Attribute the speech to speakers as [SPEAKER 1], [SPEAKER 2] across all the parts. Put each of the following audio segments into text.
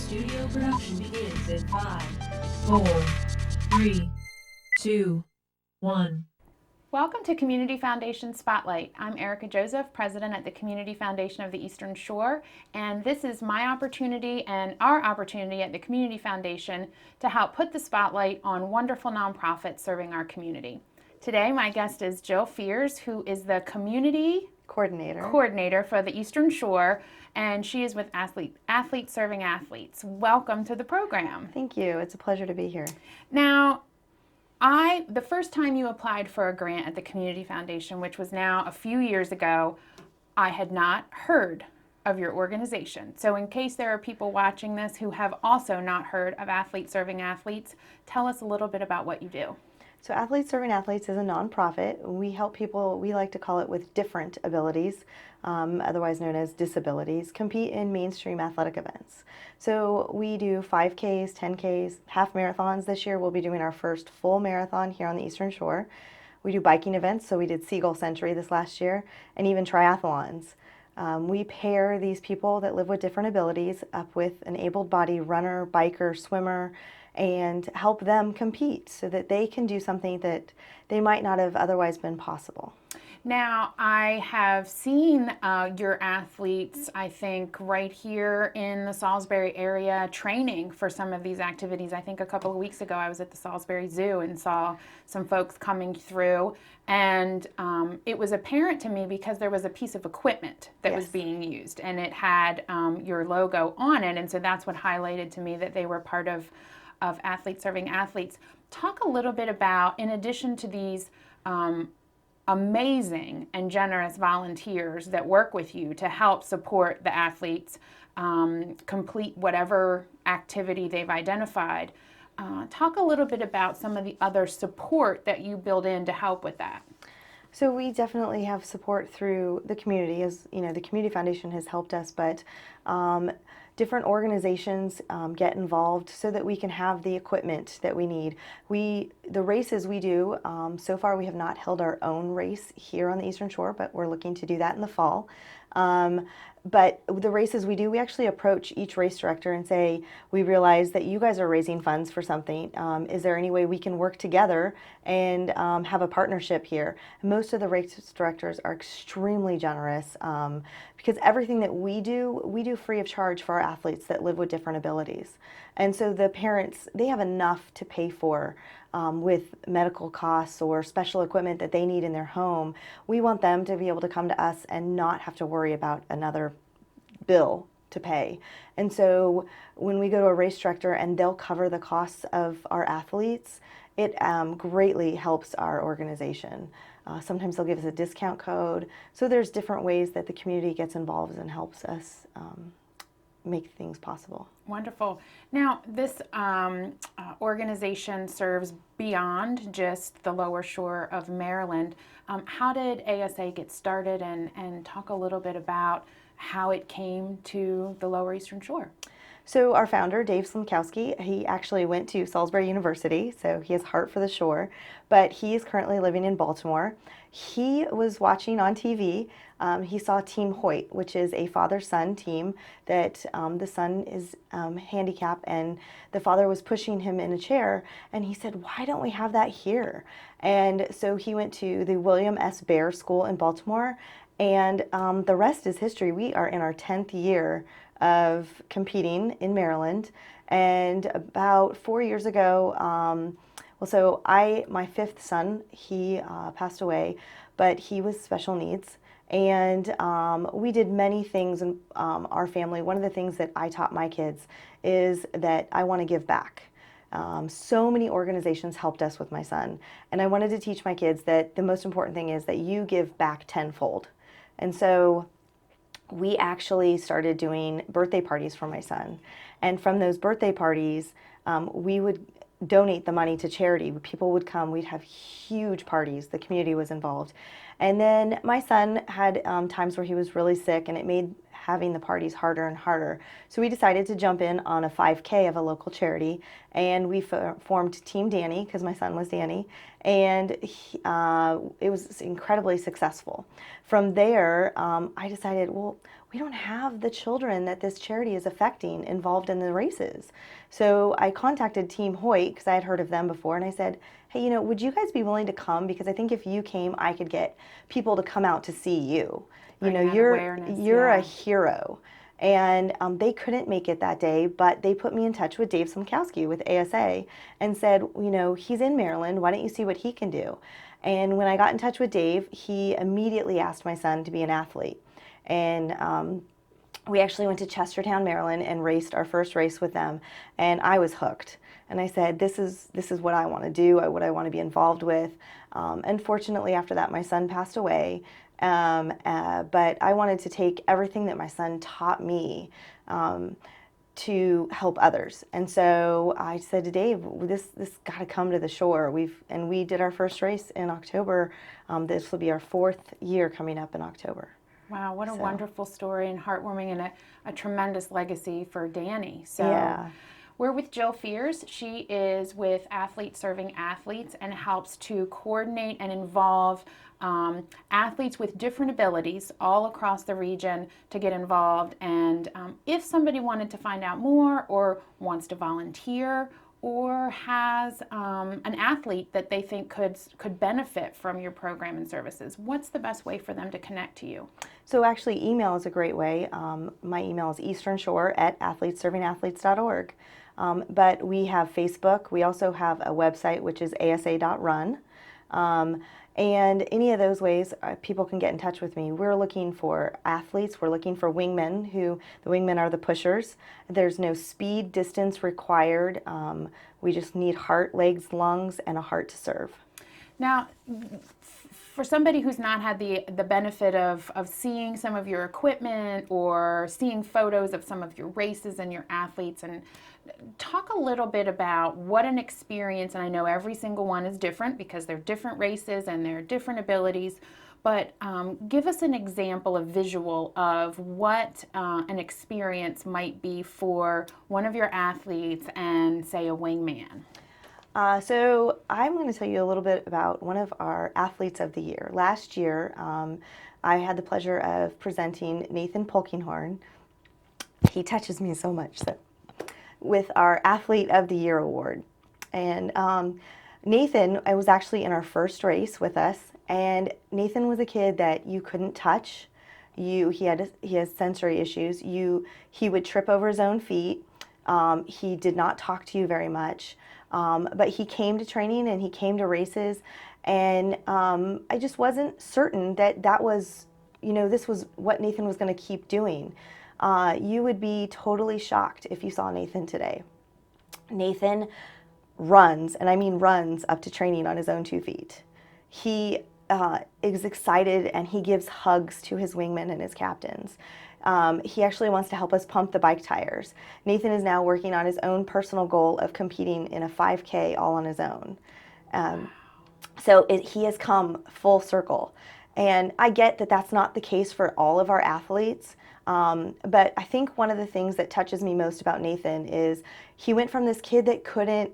[SPEAKER 1] Studio production begins in 5, 4, 3, 2, 1.
[SPEAKER 2] Welcome to Community Foundation Spotlight. I'm Erica Joseph, President at the Community Foundation of the Eastern Shore, and this is my opportunity and our opportunity at the Community Foundation to help put the spotlight on wonderful nonprofits serving our community. Today, my guest is Jill Fears, who is the Community Coordinator for the Eastern Shore, and she is with Athletes Serving Athletes. Welcome to the program.
[SPEAKER 3] Thank you. It's a pleasure to be here.
[SPEAKER 2] Now, the first time you applied for a grant at the Community Foundation, which was now a few years ago, I had not heard of your organization. So in case there are people watching this who have also not heard of Athletes Serving Athletes, tell us a little bit about what you do.
[SPEAKER 3] So Athletes Serving Athletes is a nonprofit. We help people, we like to call it with different abilities, otherwise known as disabilities, compete in mainstream athletic events. So we do 5Ks, 10Ks, half marathons. This year we'll be doing our first full marathon here on the Eastern Shore. We do biking events, so we did Seagull Century this last year, and even triathlons. We pair these people that live with different abilities up with an able-bodied runner, biker, swimmer, and help them compete so that they can do something that they might not have otherwise been possible.
[SPEAKER 2] Now, I have seen your athletes, I think, right here in the Salisbury area training for some of these activities. I think a couple of weeks ago I was at the Salisbury Zoo and saw some folks coming through, and it was apparent to me because there was a piece of equipment that was being used, and it had your logo on it, and so that's what highlighted to me that they were part of Athletes Serving Athletes. Talk a little bit about, in addition to these amazing and generous volunteers that work with you to help support the athletes complete whatever activity they've identified, talk a little bit about some of the other support that you build in to help with that.
[SPEAKER 3] So we definitely have support through the community. As you know, the Community Foundation has helped us, but different organizations get involved so that we can have the equipment that we need. The races we do, so far we have not held our own race here on the Eastern Shore, but we're looking to do that in the fall. But the races we do, we actually approach each race director and say, we realize that you guys are raising funds for something. Is there any way we can work together and have a partnership here? Most of the race directors are extremely generous because everything that we do free of charge for our athletes that live with different abilities. And so the parents, they have enough to pay for with medical costs or special equipment that they need in their home. We want them to be able to come to us and not have to worry about another bill to pay. And so when we go to a race director and they'll cover the costs of our athletes, it greatly helps our organization. Sometimes they'll give us a discount code. So there's different ways that the community gets involved and helps us make things possible.
[SPEAKER 2] Wonderful. Now, this organization serves beyond just the lower shore of Maryland. How did ASA get started, and talk a little bit about how it came to the lower Eastern Shore?
[SPEAKER 3] So our founder, Dave Slimkowski, he actually went to Salisbury University, so he has heart for the shore, but he is currently living in Baltimore. He was watching on TV, he saw Team Hoyt, which is a father-son team that the son is handicapped, and the father was pushing him in a chair, and he said, why don't we have that here? And so he went to the William S. Baer School in Baltimore, and the rest is history. We are in our 10th year of competing in Maryland, and about 4 years ago, my fifth son, he passed away, but he was special needs, and we did many things in our family. One of the things that I taught my kids is that I want to give back. So many organizations helped us with my son, and I wanted to teach my kids that the most important thing is that you give back tenfold. And so we actually started doing birthday parties for my son. And from those birthday parties, we would donate the money to charity. People would come, we'd have huge parties, the community was involved. And then my son had times where he was really sick, and it made having the parties harder and harder. So we decided to jump in on a 5K of a local charity and we formed Team Danny because my son was Danny, and it was incredibly successful. From there, I decided, well, we don't have the children that this charity is affecting involved in the races. So I contacted Team Hoyt because I had heard of them before, and I said, hey, would you guys be willing to come? Because I think if you came, I could get people to come out to see you. You're a hero. And they couldn't make it that day, but they put me in touch with Dave Smkowski with ASA and said, he's in Maryland. Why don't you see what he can do? And when I got in touch with Dave, he immediately asked my son to be an athlete. And we actually went to Chestertown, Maryland, and raced our first race with them. And I was hooked. And I said, this is what I want to do, what I want to be involved with. Unfortunately, after that, my son passed away. But I wanted to take everything that my son taught me to help others. And so I said to Dave, this got to come to the shore. We did our first race in October. This will be our 4th year coming up in October.
[SPEAKER 2] Wow, what a wonderful story and heartwarming, and a tremendous legacy for Danny. So
[SPEAKER 3] yeah.
[SPEAKER 2] We're with Jill Fears. She is with Athletes Serving Athletes and helps to coordinate and involve athletes with different abilities all across the region to get involved. And if somebody wanted to find out more or wants to volunteer or has an athlete that they think could benefit from your program and services, what's the best way for them to connect to you?
[SPEAKER 3] So actually, email is a great way. My email is easternshore@athleteservingathletes.org. But we have Facebook. We also have a website, which is asa.run. And any of those ways, people can get in touch with me. We're looking for athletes. We're looking for wingmen, the wingmen are the pushers. There's no speed, distance required. We just need heart, legs, lungs, and a heart to serve.
[SPEAKER 2] Now, for somebody who's not had the benefit of seeing some of your equipment or seeing photos of some of your races and your athletes, and talk a little bit about what an experience, and I know every single one is different because they're different races and they're different abilities, but give us an example, a visual of what an experience might be for one of your athletes and, say, a wingman.
[SPEAKER 3] So I'm going to tell you a little bit about one of our athletes of the year. Last year, I had the pleasure of presenting Nathan Polkinghorn. He touches me so much, with our Athlete of the Year award. And Nathan, I was actually in our first race with us, and Nathan was a kid that you couldn't touch. He has sensory issues. He would trip over his own feet. He did not talk to you very much. But he came to training and he came to races, and I just wasn't certain that was, this was what Nathan was going to keep doing. You would be totally shocked if you saw Nathan today. Nathan runs, and I mean runs up to training on his own 2 feet. He is excited, and he gives hugs to his wingmen and his captains. He actually wants to help us pump the bike tires. Nathan is now working on his own personal goal of competing in a 5K all on his own. He has come full circle. And I get that that's not the case for all of our athletes. But I think one of the things that touches me most about Nathan is he went from this kid that couldn't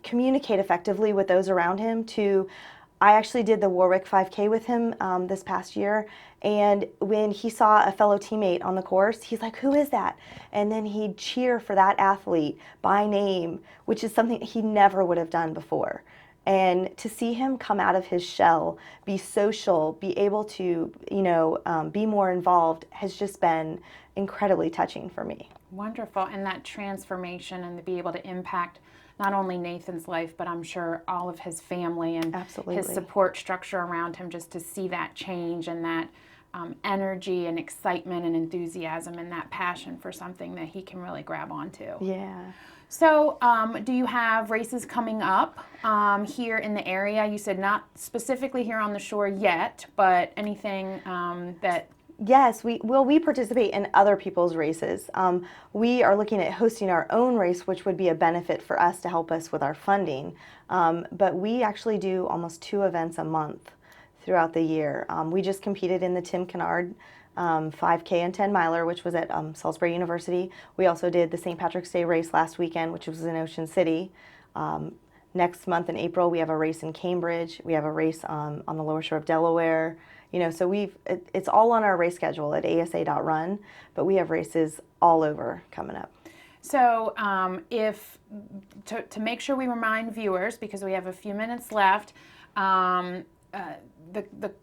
[SPEAKER 3] communicate effectively with those around him to, I actually did the Warwick 5K with him this past year, and when he saw a fellow teammate on the course, he's like, who is that? And then he'd cheer for that athlete by name, which is something he never would have done before. And to see him come out of his shell, be social, be able to, be more involved has just been incredibly touching for me.
[SPEAKER 2] Wonderful. And that transformation and to be able to impact not only Nathan's life, but I'm sure all of his family and
[SPEAKER 3] Absolutely.
[SPEAKER 2] His support structure around him, just to see that change and that energy and excitement and enthusiasm and that passion for something that he can really grab onto.
[SPEAKER 3] Yeah.
[SPEAKER 2] So do you have races coming up here in the area? You said not specifically here on the shore yet, but anything that...
[SPEAKER 3] Yes, we participate in other people's races. We are looking at hosting our own race, which would be a benefit for us to help us with our funding. But we actually do almost 2 events a month throughout the year. We just competed in the Tim Kennard 5K and 10 miler, which was at Salisbury University. We also did the St. Patrick's Day race last weekend, which was in Ocean City. Next month in April, we have a race in Cambridge. We have a race on the lower shore of Delaware. So it's all on our race schedule at asa.run, but we have races all over coming up.
[SPEAKER 2] So to make sure we remind viewers, because we have a few minutes left, the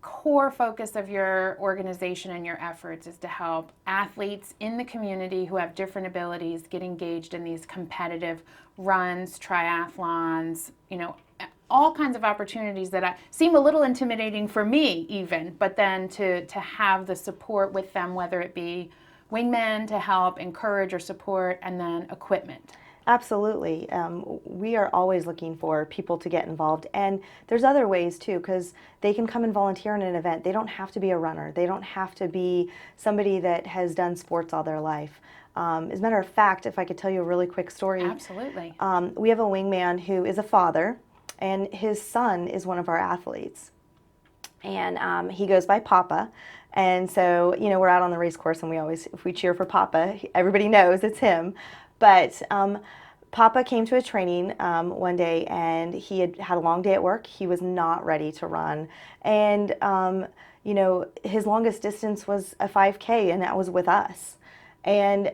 [SPEAKER 2] core focus of your organization and your efforts is to help athletes in the community who have different abilities get engaged in these competitive runs, triathlons, all kinds of opportunities that seem a little intimidating for me even, but then to have the support with them, whether it be wingmen to help encourage or support, and then equipment.
[SPEAKER 3] Absolutely. We are always looking for people to get involved. And there's other ways too, because they can come and volunteer in an event. They don't have to be a runner. They don't have to be somebody that has done sports all their life. As a matter of fact, if I could tell you a really quick story.
[SPEAKER 2] Absolutely.
[SPEAKER 3] We have a wingman who is a father, and his son is one of our athletes. And he goes by Papa. And so, we're out on the race course, and if we cheer for Papa, everybody knows it's him. But Papa came to a training one day, and he had a long day at work. He was not ready to run. And, his longest distance was a 5K, and that was with us. And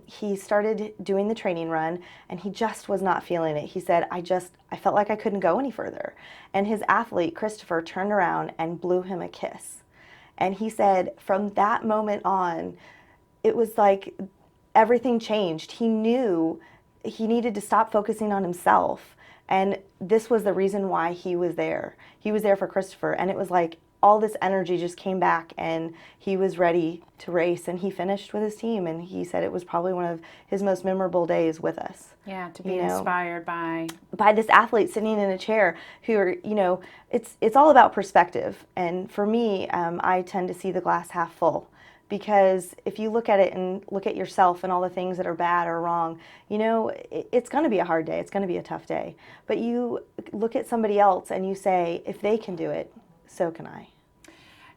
[SPEAKER 3] he started doing the training run, and he just was not feeling it. He said, I felt like I couldn't go any further. And his athlete, Christopher, turned around and blew him a kiss. And he said, from that moment on, it was like everything changed. He knew he needed to stop focusing on himself. And this was the reason why he was there. He was there for Christopher. And it was like all this energy just came back, and he was ready to race, and he finished with his team. And he said it was probably one of his most memorable days with us.
[SPEAKER 2] Yeah, to be inspired by
[SPEAKER 3] this athlete sitting in a chair who are, it's all about perspective. And for me, I tend to see the glass half full. Because if you look at it and look at yourself and all the things that are bad or wrong, it's going to be a hard day. It's going to be a tough day. But you look at somebody else and you say, if they can do it, so can I.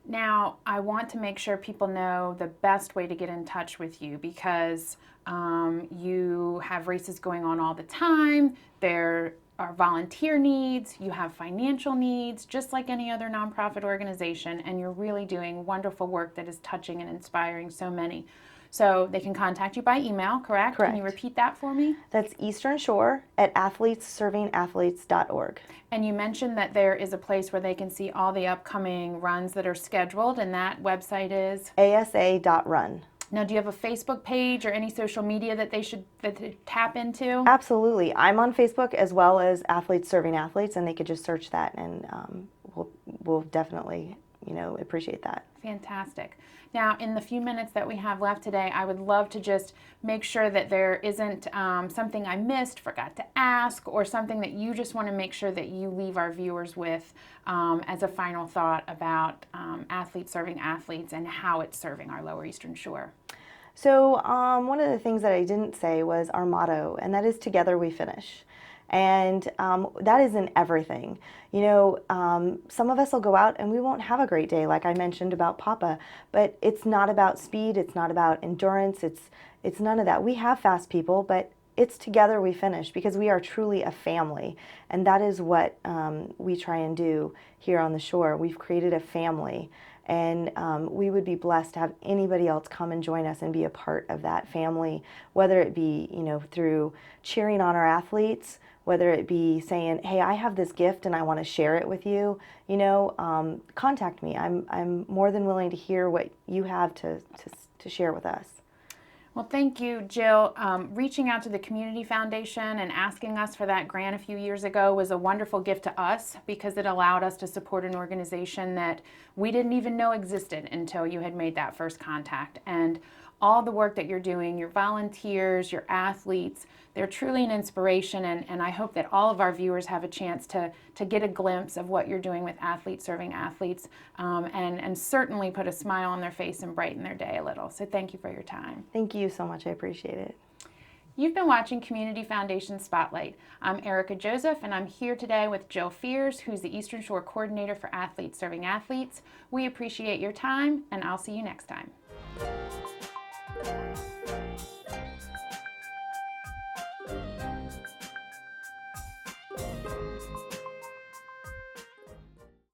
[SPEAKER 2] Now, I want to make sure people know the best way to get in touch with you, because you have races going on all the time. There are volunteer needs, you have financial needs, just like any other nonprofit organization, and you're really doing wongful work that is touching and inspiring so many. So they can contact you by email, correct?
[SPEAKER 3] Correct.
[SPEAKER 2] Can you repeat that for me?
[SPEAKER 3] That's Eastern Shore at athletesservingathletes.org.
[SPEAKER 2] And you mentioned that there is a place where they can see all the upcoming runs that are scheduled, and that website is?
[SPEAKER 3] asa.run.
[SPEAKER 2] Now, do you have a Facebook page or any social media that they tap into?
[SPEAKER 3] Absolutely. I'm on Facebook as well as Athletes Serving Athletes, and they could just search that, and we'll definitely, appreciate that.
[SPEAKER 2] Fantastic. Now, in the few minutes that we have left today, I would love to just make sure that there isn't something I missed, forgot to ask, or something that you just want to make sure that you leave our viewers with as a final thought about Athletes Serving Athletes and how it's serving our Lower Eastern Shore.
[SPEAKER 3] So one of the things that I didn't say was our motto, and that is together we finish. And that is in everything. Some of us will go out and we won't have a great day, like I mentioned about Papa, but it's not about speed, it's not about endurance, it's none of that. We have fast people, but it's together we finish, because we are truly a family. And that is what we try and do here on the shore. We've created a family. And we would be blessed to have anybody else come and join us and be a part of that family, whether it be, through cheering on our athletes, whether it be saying, hey, I have this gift and I want to share it with you, contact me. I'm more than willing to hear what you have to share with us.
[SPEAKER 2] Well, thank you, Jill. Reaching out to the Community Foundation and asking us for that grant a few years ago was a wonderful gift to us, because it allowed us to support an organization that we didn't even know existed until you had made that first contact. And all the work that you're doing, your volunteers, your athletes, they're truly an inspiration, and I hope that all of our viewers have a chance to get a glimpse of what you're doing with Athletes Serving Athletes, and certainly put a smile on their face and brighten their day a little. So thank you for your time.
[SPEAKER 3] Thank you so much. I appreciate it.
[SPEAKER 2] You've been watching Community Foundation Spotlight. I'm Erica Joseph, and I'm here today with Jill Fears, who's the Eastern Shore Coordinator for Athletes Serving Athletes. We appreciate your time, and I'll see you next time.